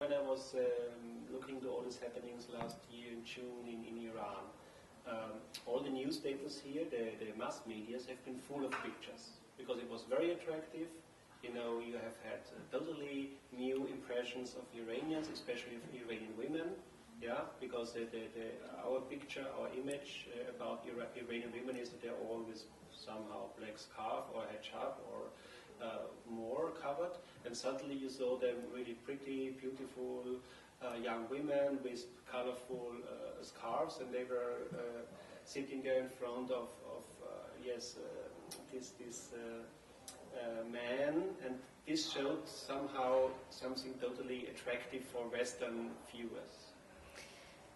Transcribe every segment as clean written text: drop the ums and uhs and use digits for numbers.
when I was looking to all these happenings last year in June in Iran, all the newspapers here, the mass medias, have been full of pictures because it was very attractive. You know, you have had totally new impressions of Iranians, especially of Iranian women. Yeah, because our picture, our image about Iranian women is that they're always somehow black scarf or hijab or more covered, and suddenly you saw them really pretty, beautiful young women with colorful scarves, and they were sitting there in front of this man, and this showed somehow something totally attractive for Western viewers.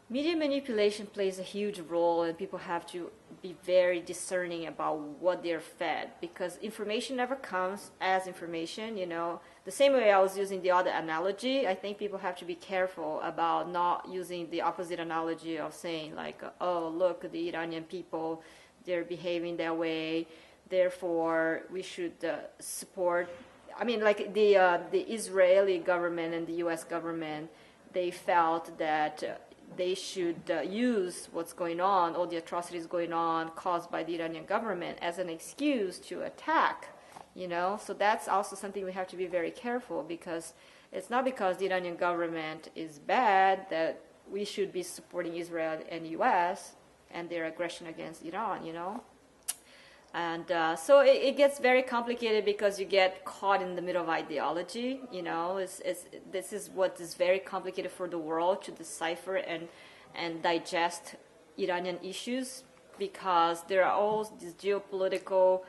Media manipulation plays a huge role, and people have to be very discerning about what they're fed, because information never comes as information, you know. The same way I was using the other analogy, I think people have to be careful about not using the opposite analogy of saying like, oh, look, the Iranian people, they're behaving that way, therefore we should support. I mean, like the Israeli government and the U.S. government, they felt that they should use what's going on, all the atrocities going on caused by the Iranian government as an excuse to attack, you know. So that's also something we have to be very careful, because it's not because the Iranian government is bad that we should be supporting Israel and U.S. and their aggression against Iran, you know. And so it gets very complicated because you get caught in the middle of ideology. You know, this is what is very complicated for the world to decipher and digest Iranian issues, because there are all these geopolitical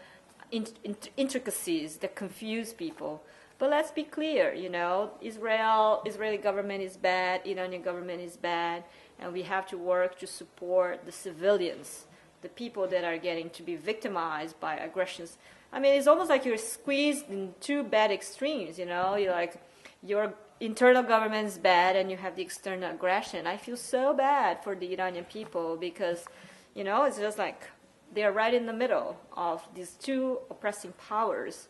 intricacies that confuse people. But let's be clear, you know, Israeli government is bad, Iranian government is bad, and we have to work to support the civilians, the people that are getting to be victimized by aggressions. I mean, it's almost like you're squeezed in two bad extremes, you know? You're like, your internal government is bad and you have the external aggression. I feel so bad for the Iranian people because, you know, it's just like they're right in the middle of these two oppressing powers.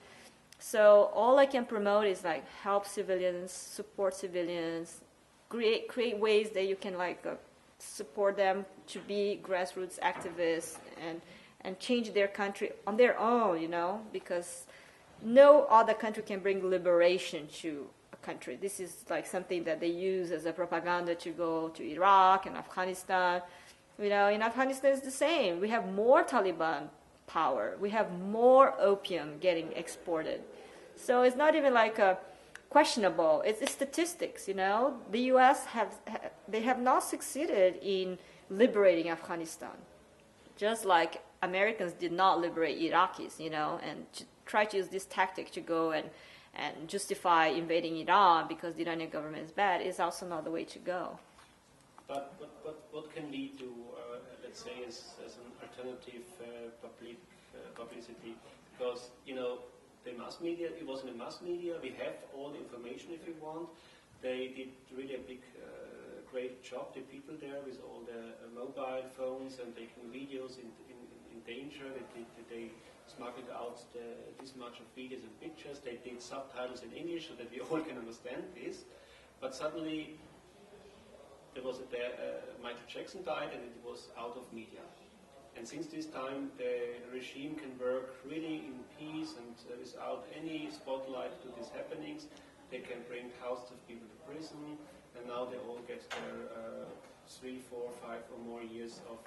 So all I can promote is like help civilians, support civilians, create ways that you can like support them to be grassroots activists and change their country on their own, you know, because no other country can bring liberation to a country. This is like something that they use as a propaganda to go to Iraq and Afghanistan. You know, in Afghanistan it's the same. We have more Taliban power. We have more opium getting exported. So it's not even like a questionable. It's statistics, you know. The U.S. have not succeeded in liberating Afghanistan, just like Americans did not liberate Iraqis, you know, and to try to use this tactic to go and justify invading Iran because the Iranian government is bad is also not the way to go. But what can lead to, let's say, as an alternative publicity? Because, you know, the mass media, it was in the mass media, we have all the information if you want. They did really a big, great job, the people there with all the mobile phones and taking videos in danger. They smuggled out this much of videos and pictures. They did subtitles in English so that we all can understand this. But suddenly there was Michael Jackson died and it was out of media. And since this time, the regime can work really in peace and without any spotlight to these happenings. They can bring thousands of people to prison, and now they all get their 3, 4, 5 or more years of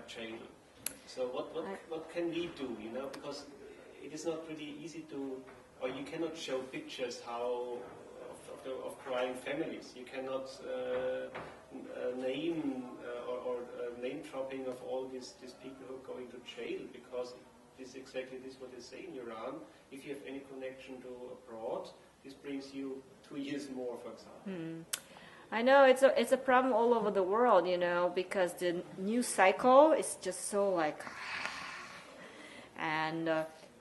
jail. So what can we do, you know? Because it is not really easy to, or you cannot show pictures of crying families. You cannot name or name dropping of all these people who are going to jail, because this is exactly this what they say in Iran. If you have any connection to abroad, this brings you 2 years more, for example. I know it's a problem all over the world, you know, because the news cycle is just so like, and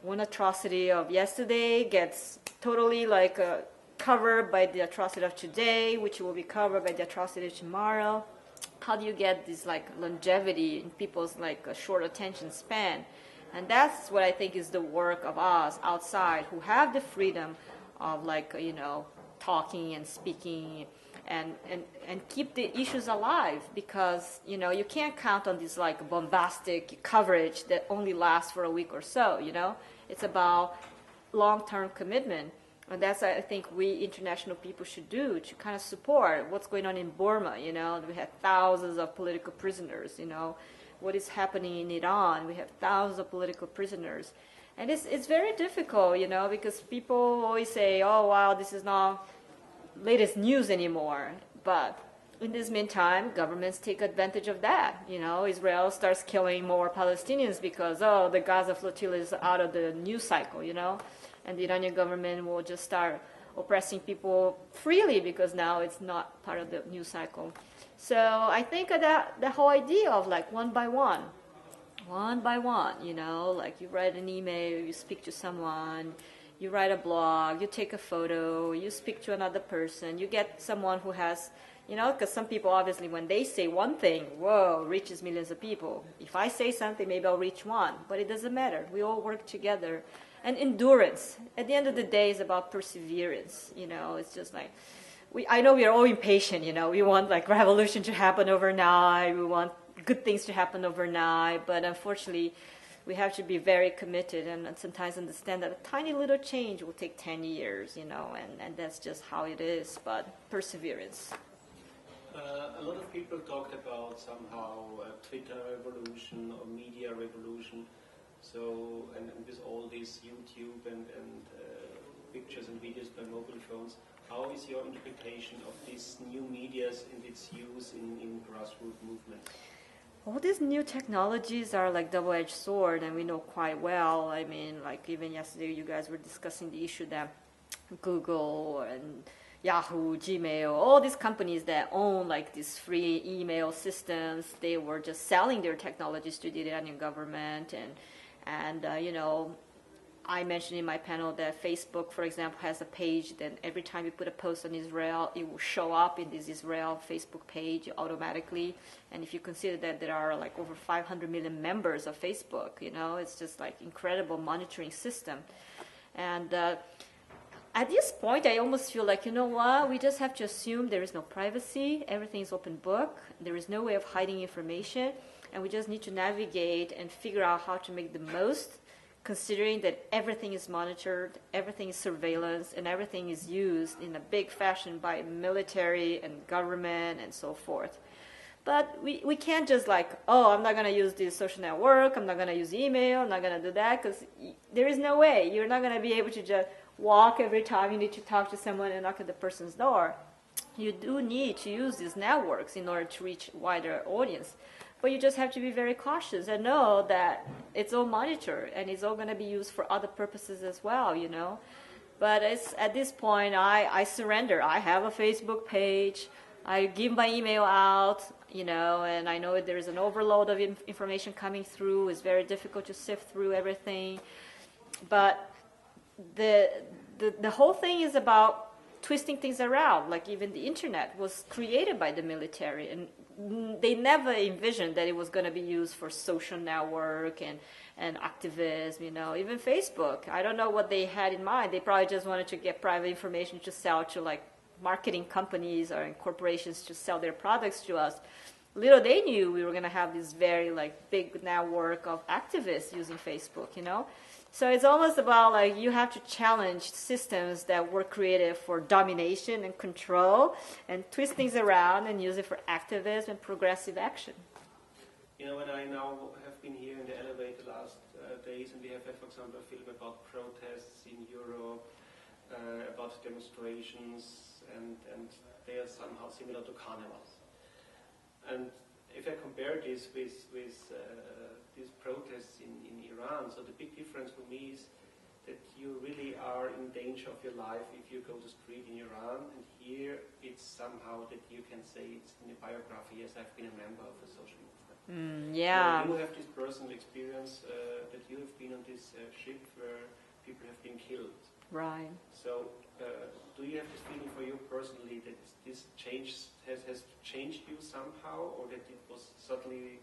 one atrocity of yesterday gets totally like covered by the atrocity of today, which will be covered by the atrocity of tomorrow. How do you get this like longevity in people's like short attention span? And that's what I think is the work of us outside who have the freedom of like, you know, talking and speaking and keep the issues alive, because you can't count on this like bombastic coverage that only lasts for a week or so. It's about long-term commitment, and that's I think we international people should do to kind of support what's going on in Burma. We have thousands of political prisoners. What is happening in Iran? We have thousands of political prisoners. And it's very difficult, because people always say, oh, wow, this is not latest news anymore. But in this meantime, governments take advantage of that. Israel starts killing more Palestinians because, oh, the Gaza flotilla is out of the news cycle, and the Iranian government will just start oppressing people freely because now it's not part of the news cycle. So I think that the whole idea of like one by one, like you write an email, you speak to someone, you write a blog, you take a photo, you speak to another person, you get someone who has, because some people obviously when they say one thing, whoa, reaches millions of people. If I say something, maybe I'll reach one, but it doesn't matter. We all work together. And endurance, at the end of the day, is about perseverance. It's just like, I know we are all impatient, we want like revolution to happen overnight, we want good things to happen overnight, but unfortunately, we have to be very committed and sometimes understand that a tiny little change will take 10 years, and that's just how it is, but perseverance. A lot of people talked about somehow Twitter revolution or media revolution. So, and with all these YouTube and pictures and videos by mobile phones, how is your interpretation of these new medias and its use in grassroots movements? All these new technologies are like double-edged sword, and we know quite well. I mean, like even yesterday you guys were discussing the issue that Google and Yahoo, Gmail, all these companies that own like these free email systems, they were just selling their technologies to the Iranian government. And I mentioned in my panel that Facebook, for example, has a page that every time you put a post on Israel, it will show up in this Israel Facebook page automatically. And if you consider that there are like over 500 million members of Facebook, it's just like incredible monitoring system. And at this point, I almost feel like, we just have to assume there is no privacy, everything is open book, there is no way of hiding information, and we just need to navigate and figure out how to make the most, considering that everything is monitored, everything is surveillance, and everything is used in a big fashion by military and government and so forth. But we can't just like, oh, I'm not going to use this social network, I'm not going to use email, I'm not going to do that, because there is no way. You're not going to be able to just walk every time you need to talk to someone and knock at the person's door. You do need to use these networks in order to reach a wider audience. But you just have to be very cautious and know that it's all monitored and it's all going to be used for other purposes as well, But at this point, I surrender. I have a Facebook page. I give my email out, and I know there is an overload of information coming through. It's very difficult to sift through everything. But the whole thing is about twisting things around. Like even the internet was created by the military, and they never envisioned that it was going to be used for social network and activism, even Facebook. I don't know what they had in mind. They probably just wanted to get private information to sell to like marketing companies or corporations to sell their products to us. Little they knew we were going to have this very like big network of activists using Facebook, So it's almost about like you have to challenge systems that were created for domination and control and twist things around and use it for activism and progressive action. When I now have been here in the elevator last days, and we have had, for example, a film about protests in Europe, about demonstrations, and they are somehow similar to carnivals. And if I compare this with these protests in Iran, so the big difference for me is that you really are in danger of your life if you go to the street in Iran, and here it's somehow that you can say it's in the biography, yes, I've been a member of a social movement. Yeah. So you have this personal experience that you have been on this ship where people have been killed. Right. So do you have this feeling for you personally that this change has changed you somehow, or that it was suddenly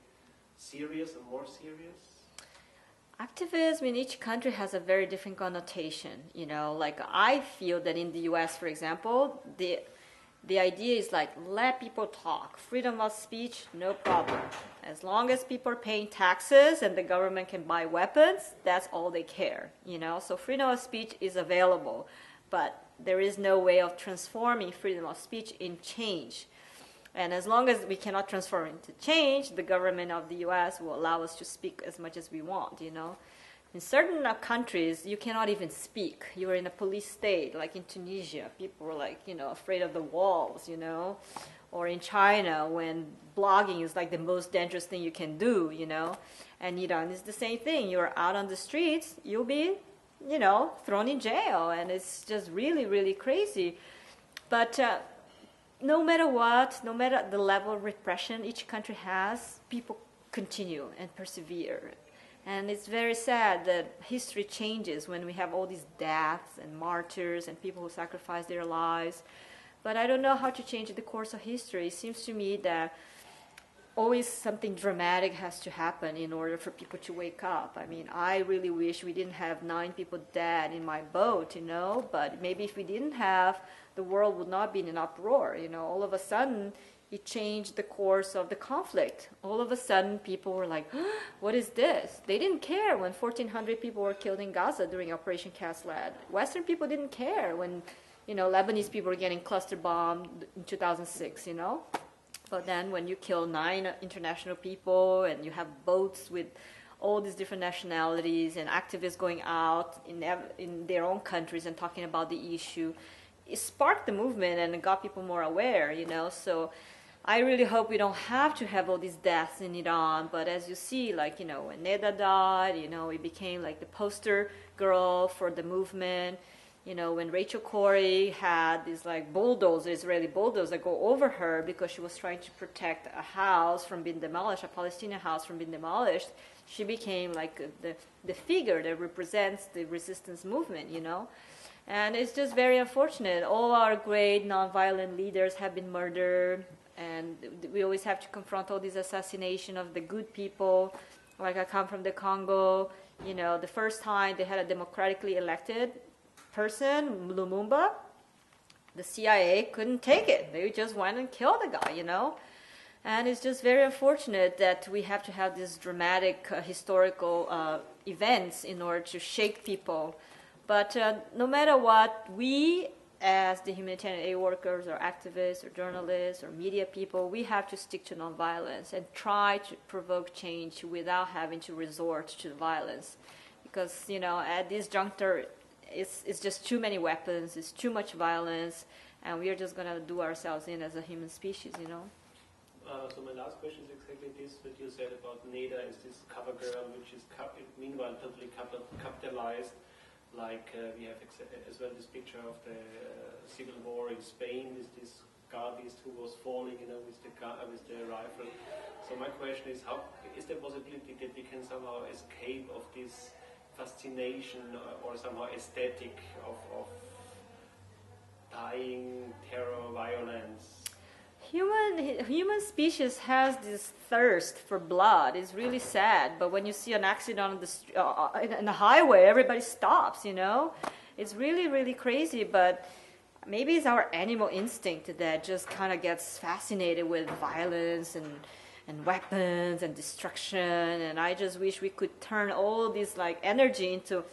serious and more serious? Activism in each country has a very different connotation. Like I feel that in the US, for example, the idea is like, let people talk. Freedom of speech, no problem. As long as people are paying taxes and the government can buy weapons, that's all they care. So freedom of speech is available, but there is no way of transforming freedom of speech in change. And as long as we cannot transform into change, the government of the US will allow us to speak as much as we want. In certain countries, you cannot even speak. You are in a police state, like in Tunisia. People were like, afraid of the walls, Or in China, when blogging is like the most dangerous thing you can do, And Iran is the same thing. You're out on the streets, you'll be, thrown in jail. And it's just really, really crazy. But no matter what, no matter the level of repression each country has, people continue and persevere. And it's very sad that history changes when we have all these deaths and martyrs and people who sacrifice their lives. But I don't know how to change the course of history. It seems to me that always something dramatic has to happen in order for people to wake up. I mean, I really wish we didn't have 9 people dead in my boat, but maybe if we didn't have, the world would not be in an uproar. All of a sudden, it changed the course of the conflict. All of a sudden, people were like, what is this? They didn't care when 1,400 people were killed in Gaza during Operation Cast Lead. Western people didn't care when, Lebanese people were getting cluster bombed in 2006, But then when you kill 9 international people and you have boats with all these different nationalities and activists going out in their own countries and talking about the issue, it sparked the movement and it got people more aware, So I really hope we don't have to have all these deaths in Iran. But as you see, like, when Neda died, it became like the poster girl for the movement. When Rachel Corrie had these like Israeli bulldozers that go over her because she was trying to protect a house from being demolished, a Palestinian house from being demolished, she became like the figure that represents the resistance movement, And it's just very unfortunate. All our great nonviolent leaders have been murdered, and we always have to confront all this assassination of the good people. Like I come from the Congo, the first time they had a democratically elected person, Lumumba, the CIA couldn't take it. They just went and killed the guy, And it's just very unfortunate that we have to have these dramatic historical events in order to shake people. But no matter what, we as the humanitarian aid workers or activists or journalists or media people, we have to stick to nonviolence and try to provoke change without having to resort to violence. Because, at this juncture, it's just too many weapons, it's too much violence, and we are just going to do ourselves in as a human species, So my last question is exactly this, what you said about Neda is this cover girl, which is meanwhile totally capitalized. Like we have as well this picture of the civil war in Spain with this Guardist who was falling, with the rifle. So my question is, how is there a possibility that we can somehow escape of this fascination or somehow aesthetic of dying, terror, violence? Human species has this thirst for blood. It's really sad. But when you see an accident on in the highway, everybody stops. It's really, really crazy. But maybe it's our animal instinct that just kind of gets fascinated with violence and weapons and destruction. And I just wish we could turn all this like energy into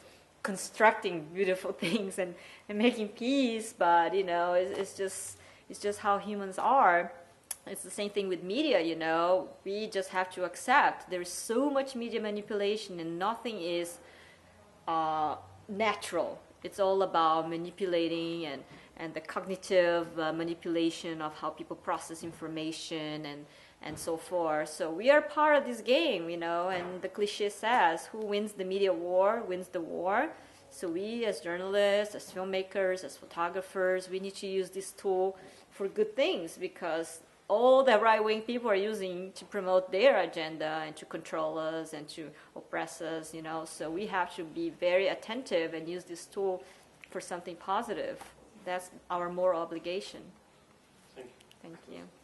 constructing beautiful things and making peace. But it's just how humans are. It's the same thing with media, We just have to accept there is so much media manipulation and nothing is natural. It's all about manipulating and the cognitive manipulation of how people process information and so forth. So we are part of this game, and the cliche says, who wins the media war wins the war. So we as journalists, as filmmakers, as photographers, we need to use this tool for good things, because all the right-wing people are using to promote their agenda and to control us and to oppress us, So we have to be very attentive and use this tool for something positive. That's our moral obligation. Thank you. Thank you.